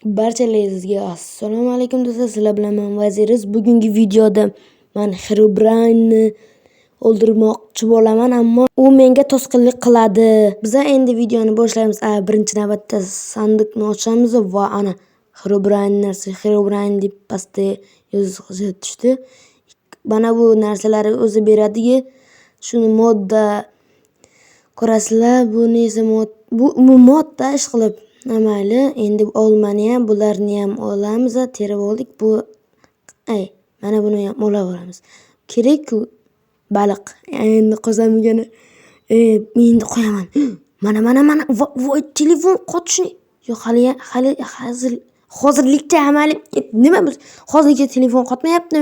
Barchalaringizga assalomu alaykum do'stlar, sizlar bilan men Vaziriz. Bugungi videoda men Herobrine o'ldirmoqchi bo'laman, ammo u menga to'sqinlik qiladi. Biz endi videoni boshlaymiz. Birinchi navbatda sandiqni ochamiz va ana Herobrine narsa, Herobrine deb pastda yozib tushdi. Mana bu narsalarni o'zi beradi. Shuni modda ko'rasizlar. Buni esa bu modda ish qilib mayli, endi olmani ham, bularni ham olamiz, terib oldik. Bu mana buni ham olaveramiz. Kerak-ku baliq. Endi qozonmagani endi qo'yaman. Mana. Voy, telefon qochishni. Yo'q, hali hozirlikcha amali nima bu? Hozircha telefon qotmayapti.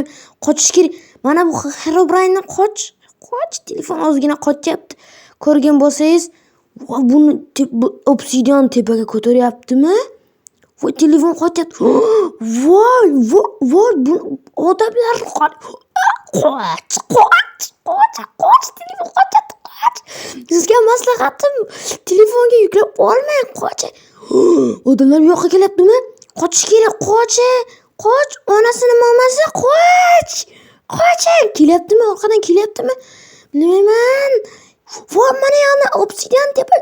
Qochish kerak. Mana bu Herobrine qoch, telefon ozgina qochyapti. Ko'rgan bo'lsangiz, buni obsidian tepaga ko'taryaptimi? Voy, telefon qochyapti. Voy, bu odamlar qoch, telefon qochyapti. Sizga maslahatim, telefonga yuklab olmang, qoch. Odamlar bu yoqqa kelyaptimi? Qochish kerak, qoch, onasini mamasi, qoch. Kelyaptimi? Orqadan kelyaptimi? Bilmayman. Voy, mana yana obsidian tepa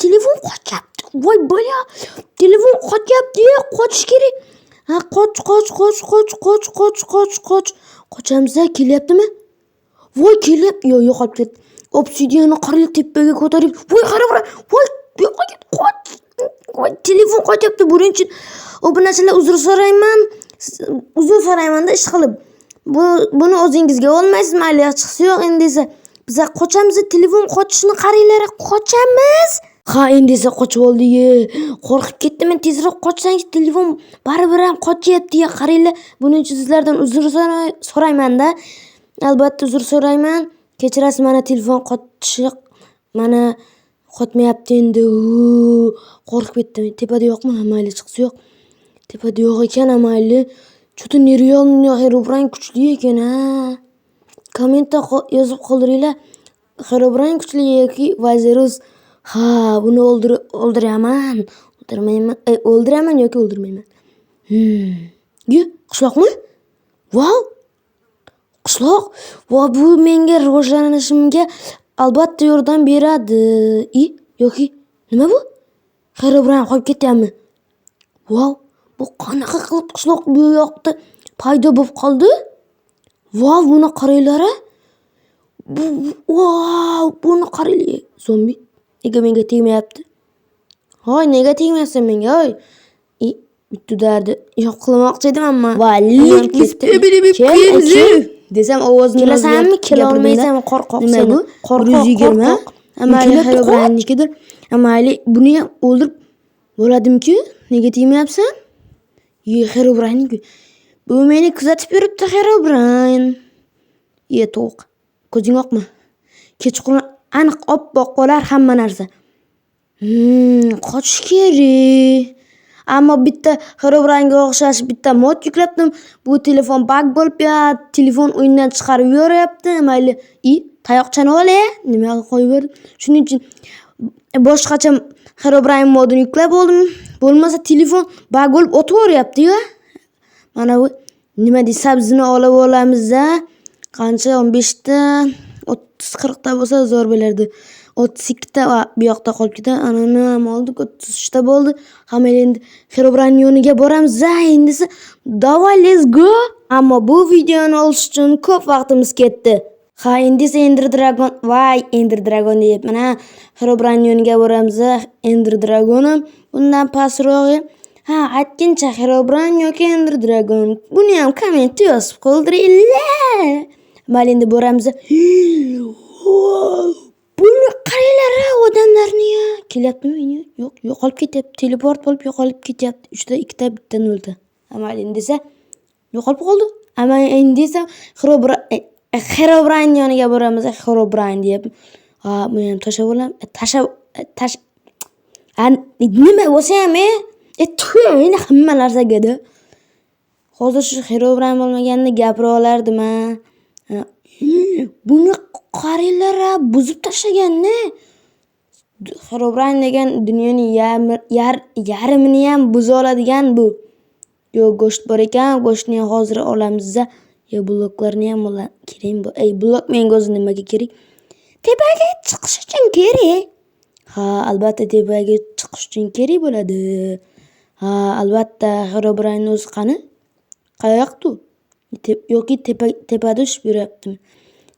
telefon qochyapti. Voy, bola, telefon qochyapti, qochish kerak. Qoch. Qochamiz, kelyaptimi? Voy, kelyapti. Yo'qolib ketdi. Obsidianni qarang, tepaga ko'tarib. Voy, qara. Voy, yo'qolib ketdi. Qoch. Voy, telefon qochyapti. Buning uchun obunachilar uzr so'rayman-da ish qilib. Buni o'zingizga olmaysiz, mayli, chiqsa yo'q. Endi esa biz qochamiz, telefon qochishni qaranglar, qochamiz. Endi esa qochib oldik. Qo'rqib ketdim. Tezroq qochsangiz, telefon baribir ham qochyapti. Qaranglar. Buning uchun sizlardan uzr so'rayman-da. Albatta uzr so'rayman. Kechirasiz, mana telefon qochishi, mana qotmayapti endi. Qo'rqib ketdim. Tepada yo'qmi? Mayli, chiqsa yo'q. Tepada yo'q ekan, mayli. Cho'ta nerealniy Herobrine kuchli ekan, Kommentda yozib qoldiringlar. Herobrine kuchli yoki Vazirus. Buni o'ldiraman. O'ldiraman yoki o'ldirmayman. Qishloqmi? Wow! Qishloq. Va bu menga rivojlanishimga albatta yordam beradi. Yoki nima bu? Herobrine qo'yib ketyapmi? Wow! Bu qanaqa qilib qishloq bu yoqda paydo bo'lib qoldi? Wow, buni qaranglar. Buni qaranglar. Zombi. Nega menga tegmayapti? Hoy, nega tegmayapsan menga? Hoy. Bitta dardi yo'q qilmoqchi edim, ammo valik desam ovozini kelasanmi? Kela olmaysanmi? Qo'rqoqsan. Nima bu? 120. Amali Herobrine'nikidir. Amali buni ham o'ldirib bo'ladimki, nega tegmayapsan? Herobrine. Bu meni kuzatib yuribdi, Herobrine. To'q. Ko'zing yo'qmi? Kechqurun aniq oppoq bo'lar hamma narsa. Qochish kerak. Ammo bitta Herobrine'ga o'xshash bitta mod yuklabdim. Bu telefon bug bo'lib, telefon o'yindan chiqarib yuboryapti. Mayli, tayoqchani olay, nima qo'yib berdim. Shuning uchun boshqacha Herobrine modini yuklab oldim. Bo'lmasa telefon bug bo'lib o'taveryapti-ku. Mana bu nima deydi, sabzini olib olamiz-da. Qancha 15 ta, 30-40 ta bo'lsa zo'r bo'lardi. 32 ta bu yoqda qolib ketdi. Anani ham oldik, 33 ta bo'ldi. Hamma endi Herobrine yoniga boramiz. Endi davay, let's go. Ammo bu videoni olish uchun ko'p vaqtimiz ketdi. Endi Ender Dragon deyapman. Herobrine yoniga boramiz. Ender Dragonim bundan pastroq. Aytgancha Herobrine yoki Ender Dragon. Buni ham kommentda yozib qoldiringlar. Mana endi boramiz. Buni qaranglar, odamlarni kelyaptimi? Yo'q, yo'qolib ketyapti. Teleport bo'lib yo'qolib ketyapti. 3 ta, 2 ta, bitta 0 ta. Mana endi esa yo'qolib qoldi. Ammo endi esa Herobrine yoniga boramiz. Herobrine deyapti. Buni ham tashlab olam. Nima bo'lsa ham, endi hamma narsaga-da. Hozir shu Herobrine bo'lmaganda gapira olardim. Buni qaranglar, buzib tashlaganni. Herobrine degan dunyoning yarmini ham buza oladigan bu. Yo go'sht bor ekan, go'shtni ham hozir olamiz-da. Yo bloklarni ham kerak bu. Blok menga o'zi nimaga kerak? Tepaga chiqish uchun kerak. Ha, albatta tepaga chiqish uchun kerak bo'ladi. Ha, albatta Herobrine o'zi qani? Qayoqda? Yoki tepada ushib yuribdimi?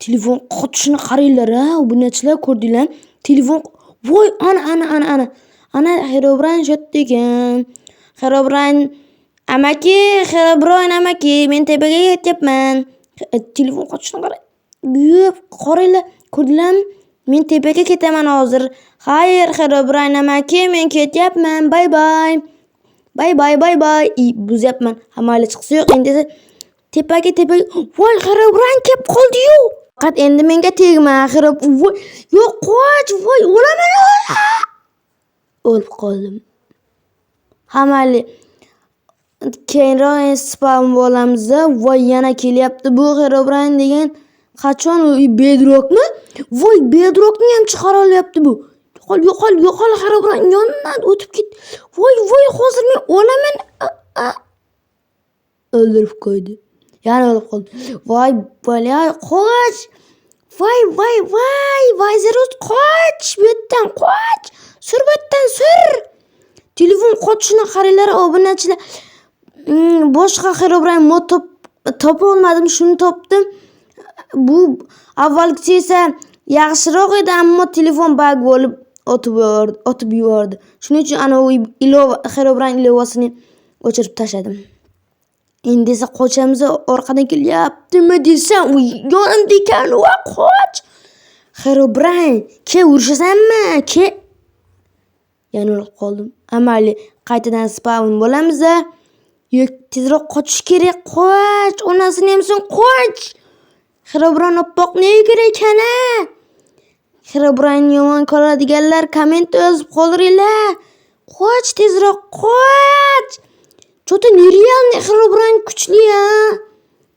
Telefon qotishini qaranglar ha, obunachilar ko'rdinglar? Telefon voy ana Herobrine shotdi ekan. Herobrine amaki, men tepaga ketyapman. Telefon qotishini qaranglar, ko'rdinglarmi? Men tepaga ketaman hozir. Xayr, Herobrine amaki, men ketyapman. Bay bay. Buzyapman. Hamali chiqsa yo'q, endi tepaga. Voy, Herobrine kelib qoldi-yu. Faqat endi menga tegma, voy, yo'q, qoch, voy, o'laman. O'lib qoldim. Hamali keyinroq spawn bo'lamiz. Voy, yana kelyapti bu Herobrine degan. Qachon bedrockmi? Voy, bedrockni ham chiqara olyapti bu. Yo'qol Herobrine yondan o'tib ket. Voy, hozir men o'laman. O'ldirib qo'ydi. Yana o'lib qoldi. Voy, bola, qoch. Voy, Zerus, qoch. Bu yerdan qoch. Sur bu yerdan, sur. Telefon qochishini qaranglar, obunachilar. Boshqa Herobrine mod topa olmadim, shuni topdim. Bu avvalgisi esa yaxshiroq edi, ammo telefon bug bo'lib otib yubordi. Shuning uchun ana u Herobrine ilovasini o'chirib tashladim. Endi esa qochamiz, orqadan kelyaptimi desam, u yonimda ekan, va qoch. Herobrine, ke urushasanmi? Ke. Yana o'lib qoldim. Amali qaytadan spawn bo'lamiz. Tezroq qochish kerak, qoch. Onasini ham sen qoch. Herobrine oppoq nega kerak ekan-a? Herobrine yomon ko'radiganlar komment yozib qoldiringlar. Qoch, tezroq qoch. Cho'ta nerealniy Herobrine kuchli-a.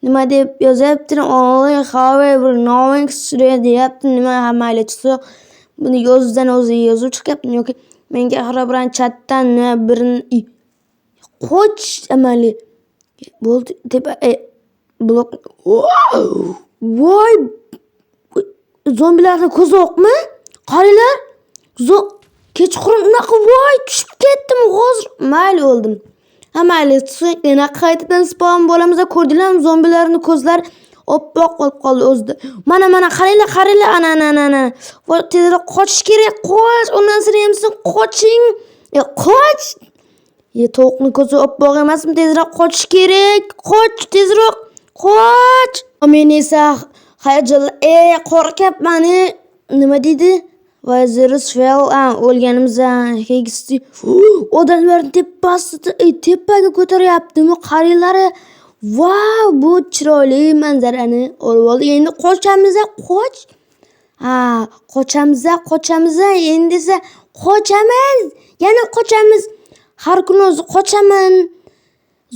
Nima deb yozyapti? However, knowing deyapti. Nima hammayli chiqsa, buni yozdan o'zi yozuv chiqyapti yoki menga Herobrine chatdan birini qoch amali. Bo'ldi tepa blok. Voy! Zombilarning ko'zi o'qmi? Qaranglar. Kechqurun unaqa voy tushib ketdim hozir. Mayli o'ldim. Mayli, yana qaytadan spawn bo'lamiz. Ko'rdinglarmi, zombilarning ko'zlari oppoq bo'lib qoldi o'zida. Mana qaranglar, ana. Voy, tezroq qochish kerak. Qoch, onasini ham sen qoching. Qoch. Tovuqning ko'zi oppoq emasmi? Tezroq qochish kerak. Qoch, tezroq. Qoch. Men esa hayajonla qo'rqyapman. Nima deydi? Vazirus fel o'lganimiz hegisi odamlarning tepaga ko'taryaptimi? Qaranglar. Vau, bu chiroyli manzarani olib oldik. Endi qochamiz, qoch. Qochamiz. Endi esa qochamiz. Yana qochamiz. Har kun o'zi qochaman.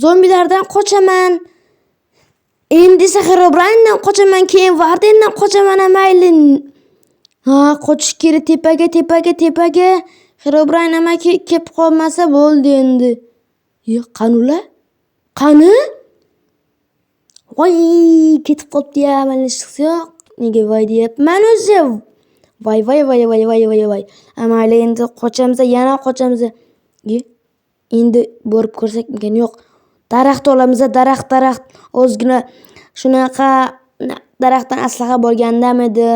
Zombilardan qochaman. Endi esa Herobrine'dan qochaman, keyin Vardendan qochaman, mayli. Qochish kerak tepaga. Herobrine amaki kelib qolmasa bo'ldi endi. Qanular? Qani? Voy, ketib qopti-ya, mana chiqsa yo'q. Nega voy deyapman o'zi? Voy. Mayli, endi qochamiz, yana qochamiz. Endi borib ko'rsakmikan? Yo'q. Daraxt olamiz, daraxt. Ozgina shunaqa daraxtdan aslaha bo'lgandam edi.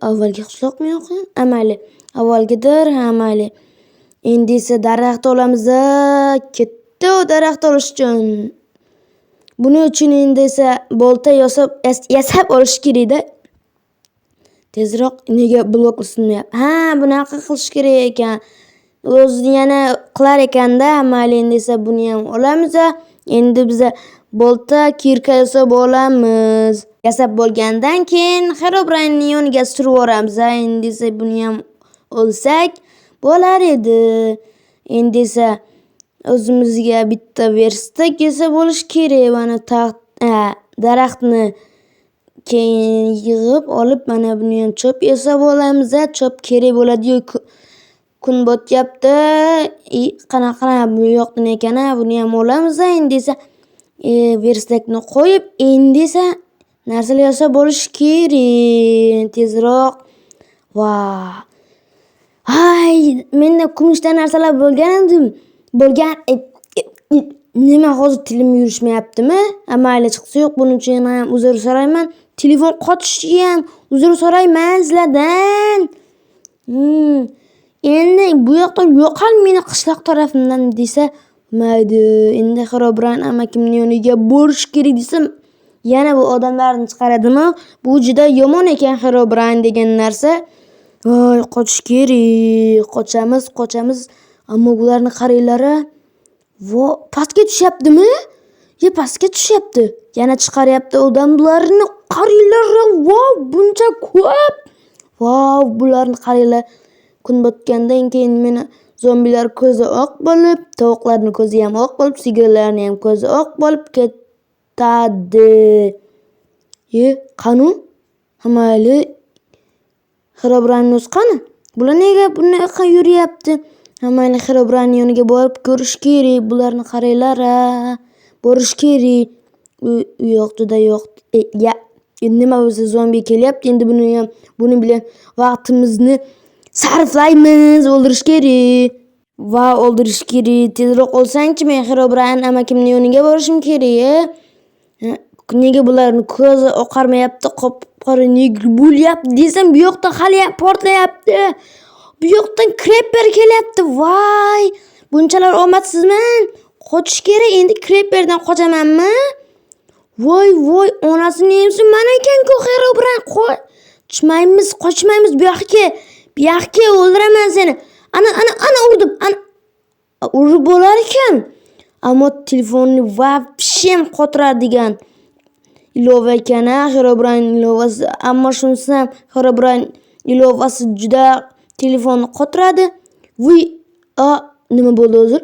Avvalgi qishloqmi yo'q? Mayli. Avvalgidir, mayli. Endi esa daraxt olamiz. Ketdi daraxt olish uchun. Buning uchun endi esa bolta yasab olish kerak-da. Tezroq nega blok usilmayapti? Bunaqa qilish kerak ekan. O'zi yana qilar ekanda, mayli, endi esa buni ham olamiz. Endi biz bolta kirka yasab olamiz. Yasab bo'lgandan keyin Herobrine'ning yoniga surib yuboramiz. Endi esa buni ham olsak bo'lar edi. Endi esa o'zimizga bitta verstak yasab olish kerak. Mana daraxtni keyin yig'ib olib mana buni ham chop yasab olamiz. Chop kerak bo'ladi-yu, kun botyapti. Qanaqa bu yoqdan ekan, buni ham olamiz. Endi esa verstakni qo'yib, endi esa narsalar yasab bo'lish kerak. Tezroq. Hay, menda kumushdan narsalar bo'lgan. Nima hozir tilim yurishmayaptimi? Mayli, chiqsa yo'q, buning uchun ham uzr so'rayman. Telefon qotishi ham uzr so'rayman sizlardan. Endi bu yoqdan yo'qol meni qishloq tarafimdan desa, mayli. Endi Herobrine amakimning yoniga borish kerak desam, yana bu odamlarni chiqaradimi? Bu juda yomon ekan Herobrine degan narsa. Voy, qochish kerak. Qochamiz. Ammo bularni qaranglar. Pastga tushyaptimi? Pastga tushyapti. Yana chiqaryapti odamlarni. Qaranglar, buncha ko'p. Bularni qaranglar. Kun botgandan keyin meni zombilar ko'zi oq bo'lib, tovuqlarning ko'zi ham oq bo'lib, sigirlarning ham ko'zi oq bo'lib ketadi. Qani? Mayli. Herobrine o'zi qani? Bular nega bunaqa yuryapti? Mayli, Herobrine yoniga borib ko'rish kerak. Bularni qaranglar. Borish kerak. U yo'q, juda yo'q. Nima o'zi zombi kelyapti. Endi buni bilan vaqtimizni sarflaymiz. O'ldirish kerak. O'ldirish kerak. Tezroq olsang-chi, men Herobrine amakimning yoniga borishim kerak. Nega bularni ko'zi oqarmayapti? Qop-qora nega bo'lyapti desam, bu yoqdan hali portlayapti. Bu yoqdan creeper kelyapti. Bunchalar omadsizman. Qochish kerak. Endi creeperdan qochamanmi? Voy, onasini yemsin. Mana ekan-ku Herobrine. Qochmaymiz bu yoqqa. O'ldiraman seni. Ana urdim. Urib bo'lar ekan. Ammo telefonni vapshem qotiradigan ilova ekan, Herobrine ilovasi. Ammo shunisi ham Herobrine ilovasi juda telefonni qotiradi. Nima bo'ldi o'zi?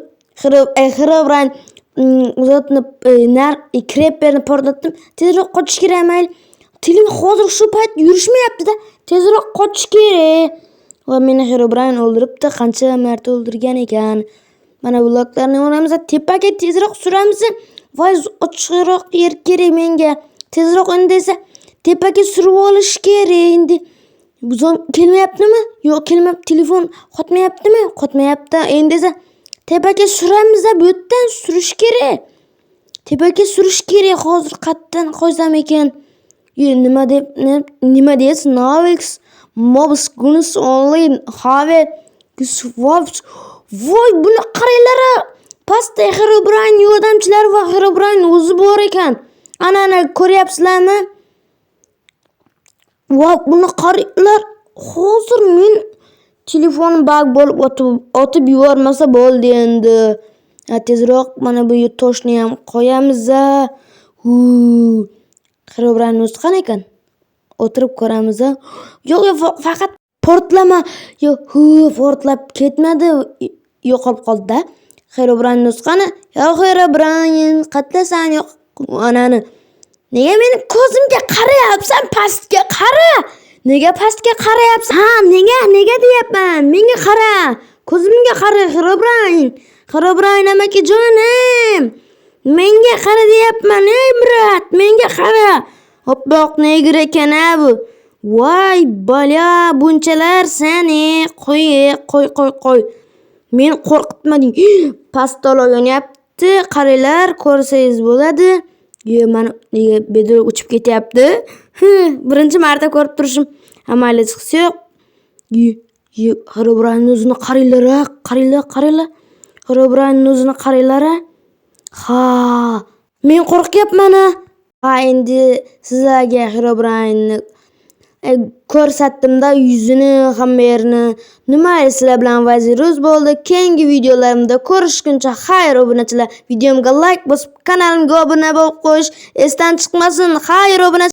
Herobrine uzatni creeperni portlatdim. Tezroq qochish kerak. Mayli. Tilim hozir shu payt yurishmayapti-da. Tezroq qochish kerak. Meni Herobrine o'ldiribdi. Qancha marta o'ldirgan ekan. Mana bloklarni olamiz, tepaga tezroq suramiz. Ochiqroq yer kerak menga. Tezroq endi esa tepaga surib olish kerak. Endi bu kelmayaptimi? Yo'q, kelmayapti. Telefon qotmayaptimi? Qotmayapti. Endi esa tepaga suramiz, bu yerdan surish kerak. Tepaga surish kerak. Hozir qatdan qo'ysam ekan. Nima deysiz? Novix Mobs Guns Online have Voy, buni qaranglar. Pastda Herobrine yordamchilari va Herobrine o'zi bor ekan. Ana ko'ryapsizlarmi? Buni qaranglar. Hozir men telefon bug bo'lib otib yubormasa bo'ldi endi. Tezroq mana bu toshni ham qo'yamiz. Herobrine o'zi qani ekan? O'tirib ko'ramiz. Yo'q, faqat portlama. Portlab ketmadi. Yo'qolib qoldi-da. Herobrine o'zi qani? Herobrine, qatlasan yo'q. Anani. Nega meni ko'zimga qarayapsan? Pastga qara. Nega pastga qarayapsan? Nega deyapman? Menga qara. Ko'zimga qara, Herobrine. Herobrine amaki-jonim. Menga qara deyapman, brat. Menga qara. Oppoq negir ekan bu. Voy, bola, bunchalar seni. Qo'y. Men qo'rqitmading. Pastalo yonyapti. Qaranglar, ko'rsangiz bo'ladi. Mana nega bedor uchib ketyapti. Birinchi marta ko'rib turishim. Mayli, chiqsa yo'q. Herobrine o'zini qaranglar. Herobrine o'zini qaranglar. Men qo'rqyapman. Endi sizlarga Herobrine ko'rsatdim-da, yuzini, hamma yerini. Nima sizlar bilan vaziruz bo'ldi. Keyingi videolarimda ko'rishguncha xayr obunachilar. Videomga like bosib, kanalimga obuna bo'lib qo'yish esdan chiqmasin. Xayr obunachilar.